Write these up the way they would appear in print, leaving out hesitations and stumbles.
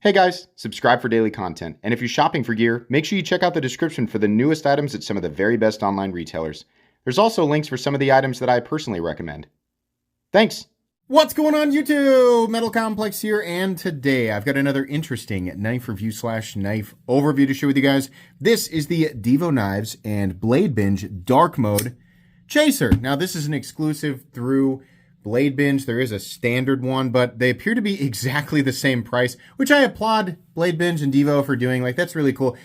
Hey guys, subscribe for daily content, and if you're shopping for gear, make sure you check out the description for the newest items at some of the very best online retailers. There's also links for some of the items that I personally recommend. Thanks! What's going on YouTube? Metal Complex here, and today I've got another interesting knife review / knife overview to share with you guys. This is the Divo Knives and Bladebinge Dark Mode Chaser. Now this is an exclusive through Bladebinge. There is a standard one, but they appear to be exactly the same price, which I applaud Bladebinge and Divo for doing. Like, that's really cool.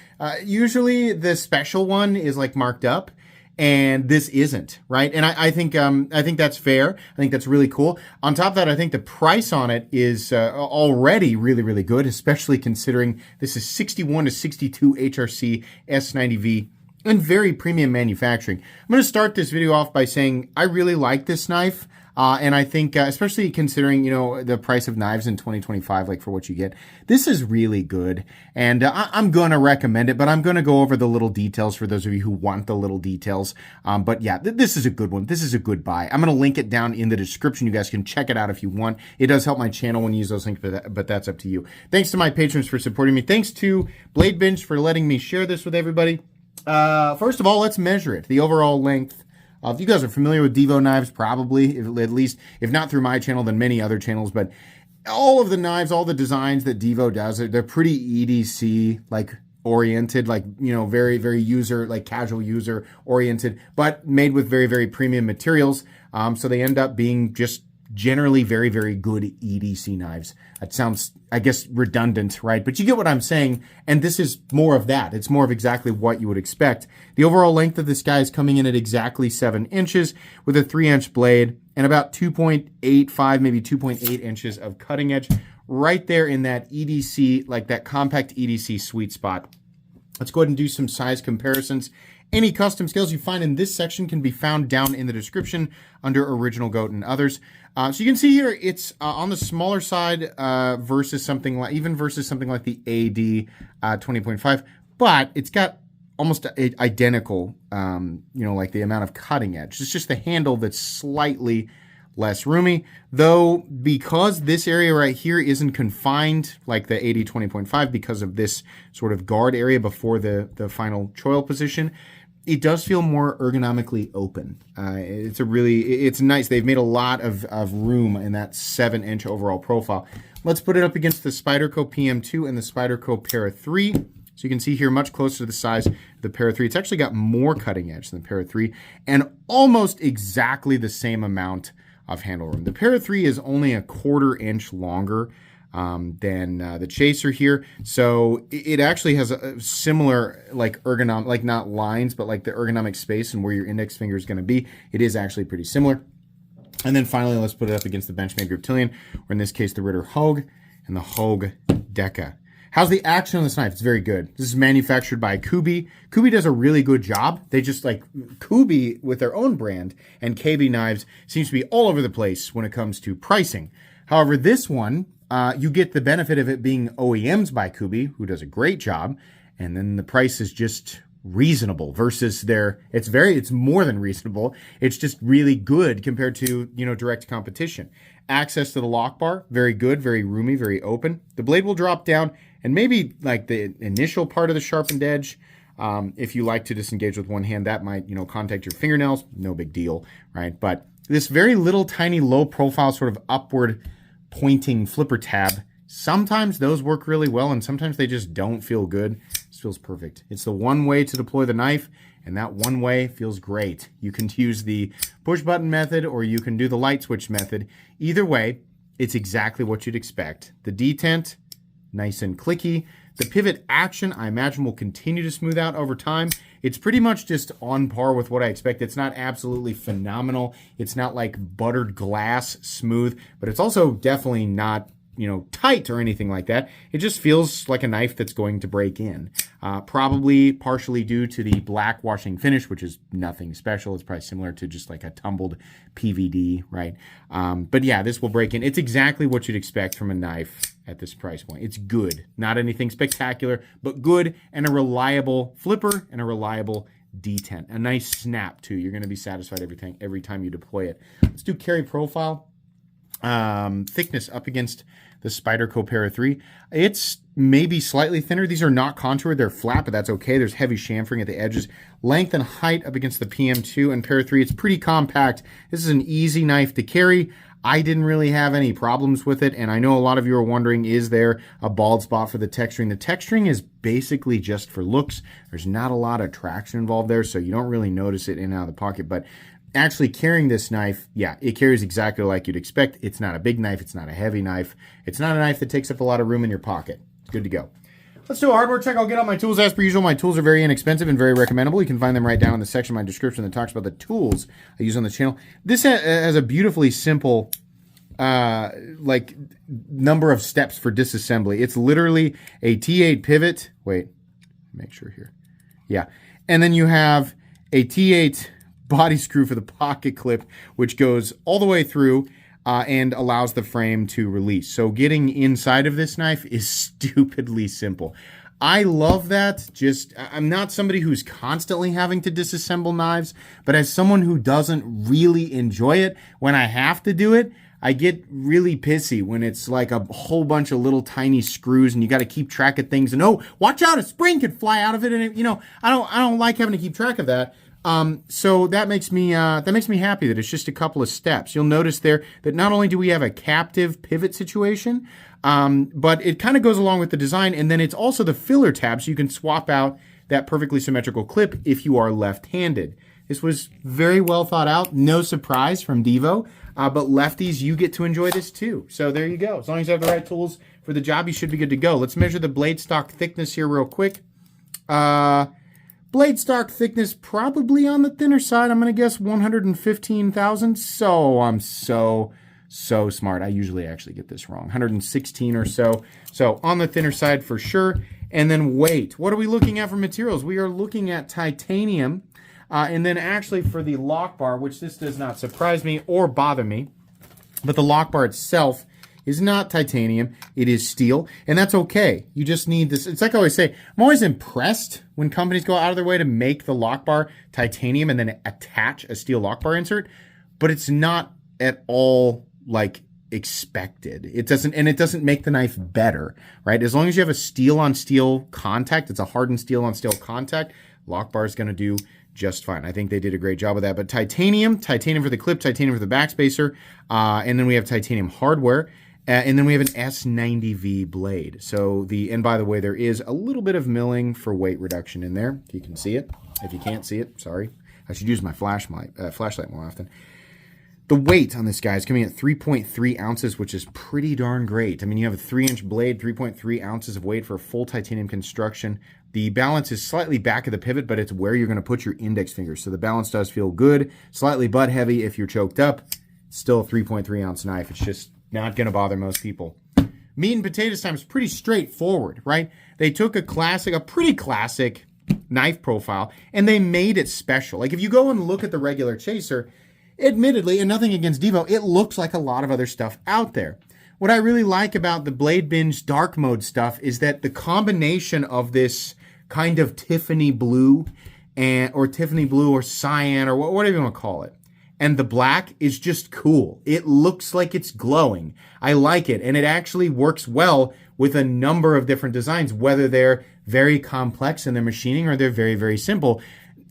Usually the special one is like marked up, and this isn't, right? And I think that's fair. I think that's really cool. On top of that, I think the price on it is already really, really good, especially considering this is 61 to 62 HRC S90V and very premium manufacturing. I'm going to start this video off by saying I really like this knife. And I think, especially considering, you know, the price of knives in 2025, like for what you get, this is really good. And I'm going to recommend it, but I'm going to go over the little details for those of you who want the little details. But yeah, this is a good one. This is a good buy. I'm going to link it down in the description. You guys can check it out if you want. It does help my channel when you use those links, but that's up to you. Thanks to my patrons for supporting me. Thanks to Bladebinge for letting me share this with everybody. First of all, let's measure it. The overall length. If you guys are familiar with Divo knives, probably, at least, if not through my channel, then many other channels, but all of the knives, all the designs that Divo does, they're pretty EDC, like, oriented, like, you know, very, very user, like, casual user oriented, but made with very, very premium materials. So they end up being just generally very, very good EDC knives. That sounds, I guess, redundant, right? But you get what I'm saying, and this is more of that. It's more of exactly what you would expect. The overall length of this guy is coming in at exactly 7 inches with a 3-inch blade and about 2.85, maybe 2.8 inches of cutting edge, right there in that EDC, like that compact EDC sweet spot. Let's go ahead and do some size comparisons. Any custom scales you find in this section can be found down in the description under Original Goat and others. So you can see here it's on the smaller side versus something like the AD 20.5, but it's got almost identical, you know, like the amount of cutting edge. It's just the handle that's slightly less roomy, though, because this area right here isn't confined like the AD 20.5 because of this sort of guard area before the final choil position. It does feel more ergonomically open. It's nice. They've made a lot of room in that 7-inch overall profile. Let's put it up against the Spyderco PM2 and the Spyderco Para 3. So you can see here much closer to the size of the Para 3. It's actually got more cutting edge than the Para 3 and almost exactly the same amount of handle room. The Para 3 is only a 1/4 inch longer than the Chaser here, so it actually has a similar, like, ergonomic, like not lines, but like the ergonomic space and where your index finger is going to be. It is actually pretty similar. And then finally, let's put it up against the Benchmade Reptilian, or in this case, the Ritter Hogue and the Hogue Deca. How's the action on this knife? It's very good. This is manufactured by Kubi. Kubi does a really good job. They just, like, Kubi with their own brand and KB Knives seems to be all over the place when it comes to pricing. However, this one, you get the benefit of it being OEMs by Kubi, who does a great job, and then the price is just reasonable versus it's more than reasonable. It's just really good compared to, you know, direct competition. Access to the lock bar, very good, very roomy, very open. The blade will drop down, and maybe like the initial part of the sharpened edge, if you like to disengage with one hand, that might, you know, contact your fingernails. No big deal, right? But this very little tiny low profile sort of upward pointing flipper tab, sometimes those work really well and sometimes they just don't feel good. This feels perfect. It's the one way to deploy the knife, and that one way feels great. You can use the push button method or you can do the light switch method. Either way, it's exactly what you'd expect. The detent, nice and clicky. The pivot action, I imagine, will continue to smooth out over time. It's pretty much just on par with what I expect. It's not absolutely phenomenal. It's not like buttered glass smooth, but it's also definitely not, you know, tight or anything like that. It just feels like a knife that's going to break in. Probably partially due to the black washing finish, which is nothing special. It's probably similar to just like a tumbled PVD, right? But yeah, this will break in. It's exactly what you'd expect from a knife at this price point. It's good. Not anything spectacular, but good, and a reliable flipper and a reliable detent. A nice snap, too. You're going to be satisfied every time you deploy it. Let's do carry profile. Thickness up against the Spyderco Para 3. It's maybe slightly thinner. These are not contoured. They're flat, but that's okay. There's heavy chamfering at the edges. Length and height up against the PM2 and Para 3. It's pretty compact. This is an easy knife to carry. I didn't really have any problems with it, and I know a lot of you are wondering, is there a bald spot for the texturing? The texturing is basically just for looks. There's not a lot of traction involved there, so you don't really notice it in and out of the pocket, but actually carrying this knife, yeah, it carries exactly like you'd expect. It's not a big knife. It's not a heavy knife. It's not a knife that takes up a lot of room in your pocket. It's good to go. Let's do a hardware check. I'll get out my tools as per usual. My tools are very inexpensive and very recommendable. You can find them right down in the section of my description that talks about the tools I use on the channel. This has a beautifully simple like number of steps for disassembly. It's literally a T8 pivot. Wait, make sure here. Yeah. And then you have a T8 body screw for the pocket clip, which goes all the way through and allows the frame to release. So getting inside of this knife is stupidly simple. I love that. I'm not somebody who's constantly having to disassemble knives, but as someone who doesn't really enjoy it, when I have to do it, I get really pissy when it's like a whole bunch of little tiny screws and you got to keep track of things. And oh, watch out, a spring could fly out of it. And I don't like having to keep track of that. So that makes me happy that it's just a couple of steps. You'll notice there that not only do we have a captive pivot situation, but it kind of goes along with the design, and then it's also the filler tab, so you can swap out that perfectly symmetrical clip if you are left-handed. This was very well thought out. No surprise from Divo, but lefties, you get to enjoy this too. So there you go. As long as you have the right tools for the job, you should be good to go. Let's measure the blade stock thickness here real quick. Blade stock thickness probably on the thinner side. I'm going to guess 115,000. So I'm so smart. I usually actually get this wrong. 116 or so. So on the thinner side for sure. And then weight. What are we looking at for materials? We are looking at titanium. And then actually for the lock bar, which this does not surprise me or bother me, but the lock bar itself is not titanium, it is steel, and that's okay. You just need this. It's like I always say, I'm always impressed when companies go out of their way to make the lock bar titanium and then attach a steel lock bar insert, but it's not at all like expected. It doesn't make the knife better, right? As long as you have a steel on steel contact, it's a hardened steel on steel contact, lock bar is going to do just fine. I think they did a great job with that. But titanium for the clip, titanium for the backspacer, and then we have titanium hardware. And then we have an S90V blade. So and by the way, there is a little bit of milling for weight reduction in there. If you can see it. If you can't see it, sorry. I should use my flashlight more often. The weight on this guy is coming at 3.3 ounces, which is pretty darn great. I mean, you have a 3-inch blade, 3.3 ounces of weight for a full titanium construction. The balance is slightly back of the pivot, but it's where you're going to put your index finger. So the balance does feel good. Slightly butt heavy if you're choked up. Still a 3.3 ounce knife. It's just not going to bother most people. Meat and potatoes time is pretty straightforward, right? They took a pretty classic knife profile, and they made it special. Like if you go and look at the regular chaser, admittedly, and nothing against Divo, it looks like a lot of other stuff out there. What I really like about the Bladebinge dark mode stuff is that the combination of this kind of Tiffany blue or cyan or whatever you want to call it, and the black is just cool. It looks like it's glowing. I like it, and it actually works well with a number of different designs, whether they're very complex in their machining or they're very, very simple.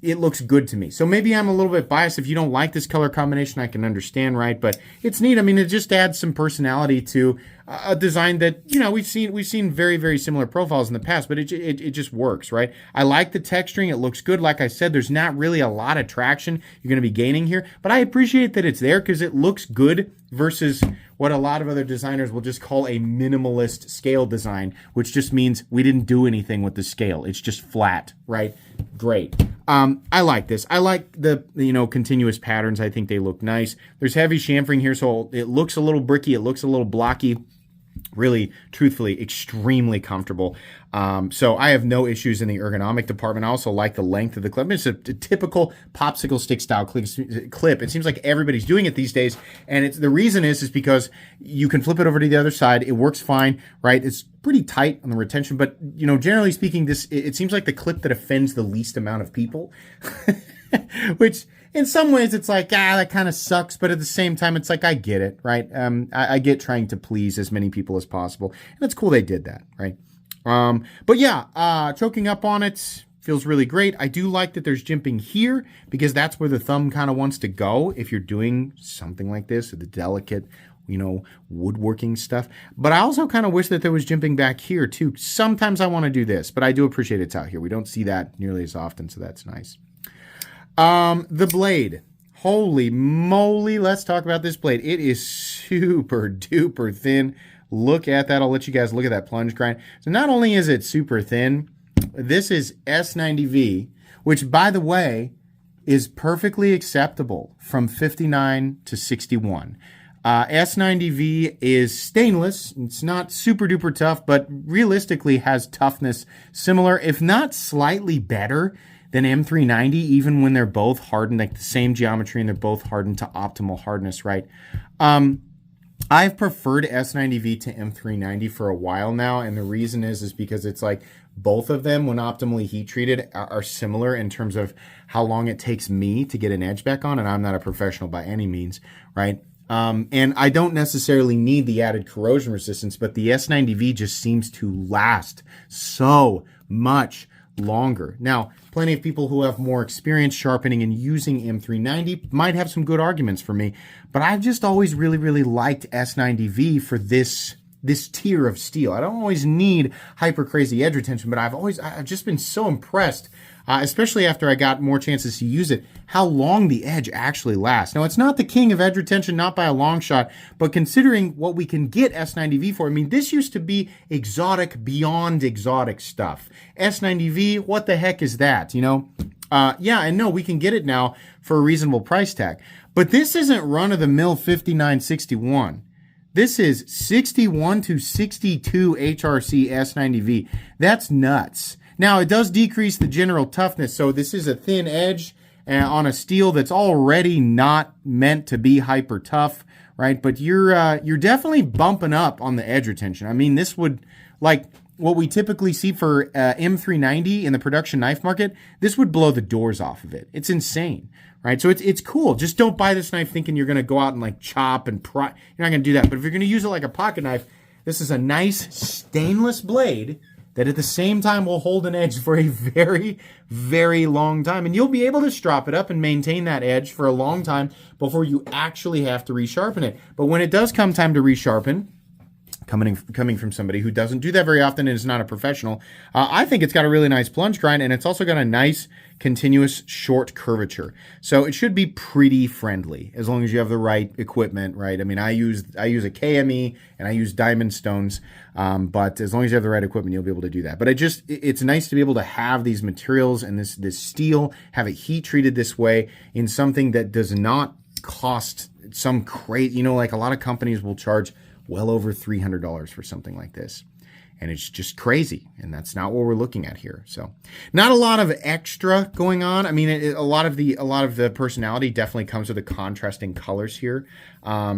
It looks good to me. So maybe I'm a little bit biased. If you don't like this color combination, I can understand, right? But it's neat. I mean, it just adds some personality to a design that, we've seen very, very similar profiles in the past, but it just works, right? I like the texturing. It looks good. Like I said, there's not really a lot of traction you're going to be gaining here, but I appreciate that it's there because it looks good versus what a lot of other designers will just call a minimalist scale design, which just means we didn't do anything with the scale. It's just flat, right? Great. I like this. I like the continuous patterns. I think they look nice. There's heavy chamfering here, so it looks a little bricky. It looks a little blocky. Really, truthfully, extremely comfortable. So I have no issues in the ergonomic department. I also like the length of the clip. It's a typical popsicle stick style clip. It seems like everybody's doing it these days, and the reason is because you can flip it over to the other side. It works fine, right? It's pretty tight on the retention, but generally speaking, it seems like the clip that offends the least amount of people, which in some ways it's like, that kind of sucks, but at the same time, it's like, I get it, right? I get trying to please as many people as possible, and it's cool they did that, right? But yeah, choking up on it feels really great. I do like that there's jimping here because that's where the thumb kind of wants to go if you're doing something like this, or the delicate, woodworking stuff. But I also kind of wish that there was jimping back here too. Sometimes I want to do this, but I do appreciate it's out here. We don't see that nearly as often, so that's nice. The blade. Holy moly, let's talk about this blade. It is super duper thin. Look at that. I'll let you guys look at that plunge grind. So not only is it super thin, this is S90V, which, by the way, is perfectly acceptable from 59 to 61. S90V is stainless. It's not super duper tough, but realistically has toughness similar, if not slightly better than M390, even when they're both hardened, like the same geometry, and they're both hardened to optimal hardness, right? I've preferred S90V to M390 for a while now, and the reason is because it's like both of them, when optimally heat treated, are similar in terms of how long it takes me to get an edge back on, and I'm not a professional by any means, right? And I don't necessarily need the added corrosion resistance, but the S90V just seems to last so much longer. Now, plenty of people who have more experience sharpening and using M390 might have some good arguments for me, but I've just always really, really liked S90V for this tier of steel. I don't always need hyper crazy edge retention, but I've just been so impressed, especially after I got more chances to use it, how long the edge actually lasts. Now, it's not the king of edge retention, not by a long shot, but considering what we can get S90V for, I mean, this used to be exotic beyond exotic stuff. S90V, what the heck is that, Yeah, and no, we can get it now for a reasonable price tag. But this isn't run-of-the-mill 5961. This is 61 to 62 HRC S90V. That's nuts. Now, it does decrease the general toughness, so this is a thin edge on a steel that's already not meant to be hyper tough, right? But you're definitely bumping up on the edge retention. I mean, this would, like what we typically see for M390 in the production knife market, this would blow the doors off of it. It's insane, right? So it's cool. Just don't buy this knife thinking you're going to go out and like chop and pry. You're not going to do that. But if you're going to use it like a pocket knife, this is a nice stainless blade that at the same time will hold an edge for a very, very long time. And you'll be able to strop it up and maintain that edge for a long time before you actually have to resharpen it. But when it does come time to resharpen, coming from somebody who doesn't do that very often and is not a professional, I think it's got a really nice plunge grind, and it's also got a nice continuous short curvature. So it should be pretty friendly as long as you have the right equipment, right? I mean, I use a KME and I use diamond stones, but as long as you have the right equipment, you'll be able to do that. But it's nice to be able to have these materials and this steel, have it heat treated this way in something that does not cost some crazy, like a lot of companies will charge well over $300 for something like this. And it's just crazy. And that's not what we're looking at here. So not a lot of extra going on. I mean, a lot of the personality definitely comes with the contrasting colors here,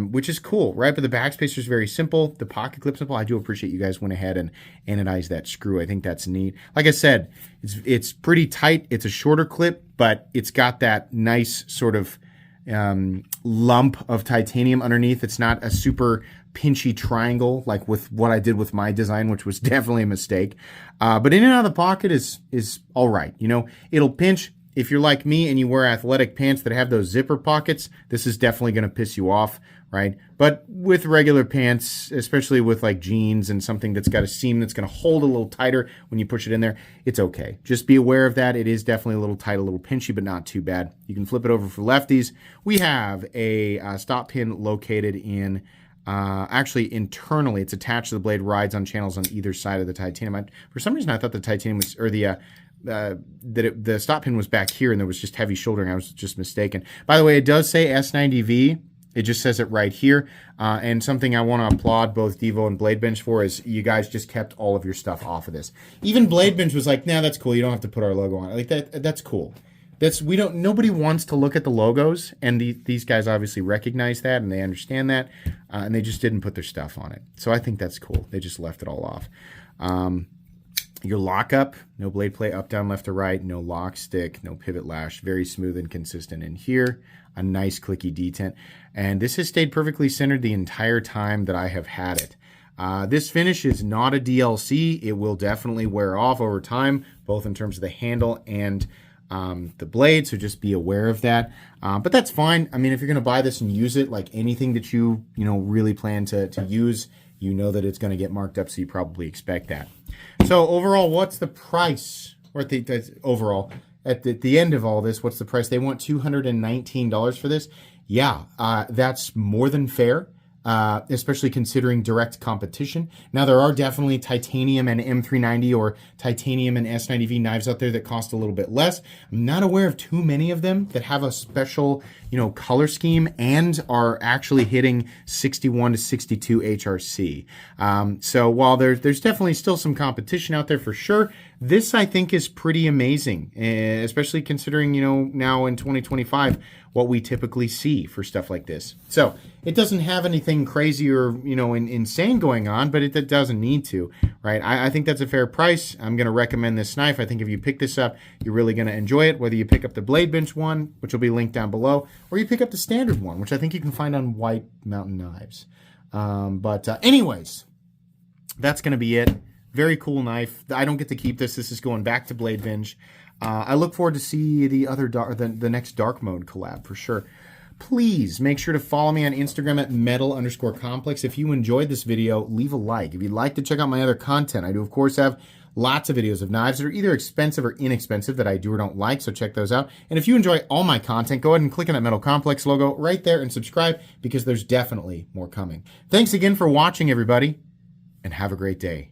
which is cool, right? But the backspacer is very simple. The pocket clip simple. I do appreciate you guys went ahead and anodized that screw. I think that's neat. Like I said, it's pretty tight. It's a shorter clip, but it's got that nice sort of lump of titanium underneath. It's not a super pinchy triangle like with what I did with my design, which was definitely a mistake. But in and out of the pocket is all right. It'll pinch. If you're like me and you wear athletic pants that have those zipper pockets, this is definitely going to piss you off, right? But with regular pants, especially with like jeans and something that's got a seam that's going to hold a little tighter when you push it in there, it's okay. Just be aware of that. It is definitely a little tight, a little pinchy, but not too bad. You can flip it over for lefties. We have a stop pin located in actually internally. It's attached to the blade, rides on channels on either side of the titanium. For some reason I thought the titanium was, or the stop pin was back here and there was just heavy shouldering. I was just mistaken. By the way, it does say S90V. It just says it right here. And something I want to applaud both Divo and Bladebinge for is you guys just kept all of your stuff off of this. Even Bladebinge was like, nah, that's cool. You don't have to put our logo on it. Like that's cool. Nobody wants to look at the logos, and these guys obviously recognize that and they understand that, and they just didn't put their stuff on it. So I think that's cool. They just left it all off. Your lockup, no blade play up, down, left to right, no lock stick, no pivot lash, very smooth and consistent in here. A nice clicky detent. And this has stayed perfectly centered the entire time that I have had it. This finish is not a DLC. It will definitely wear off over time, both in terms of the handle and the blade, so just be aware of that. But that's fine. I mean, if you're going to buy this and use it, like anything that you really plan to use, you know that it's going to get marked up, so you probably expect that. So overall, what's the price? Or overall, at the end of all this, what's the price? They want $219 for this. Yeah, that's more than fair. Especially considering direct competition. Now, there are definitely titanium and M390 or titanium and S90V knives out there that cost a little bit less. I'm not aware of too many of them that have a special, color scheme and are actually hitting 61 to 62 HRC. So while there's definitely still some competition out there for sure, this I think is pretty amazing, especially considering, now in 2025, what we typically see for stuff like this. So it doesn't have anything crazy or, insane going on, but it doesn't need to, right? I think that's a fair price. I'm going to recommend this knife. I think if you pick this up, you're really going to enjoy it, whether you pick up the Bladebinge one, which will be linked down below, or you pick up the standard one, which I think you can find on White Mountain Knives. Anyways, that's going to be it. Very cool knife. I don't get to keep this. This is going back to Bladebinge. I look forward to see the next dark mode collab for sure. Please make sure to follow me on Instagram at metal_complex. If you enjoyed this video, leave a like. If you'd like to check out my other content, I do of course have lots of videos of knives that are either expensive or inexpensive that I do or don't like, so check those out. And if you enjoy all my content, go ahead and click on that Metal Complex logo right there and subscribe, because there's definitely more coming. Thanks again for watching, everybody, and have a great day.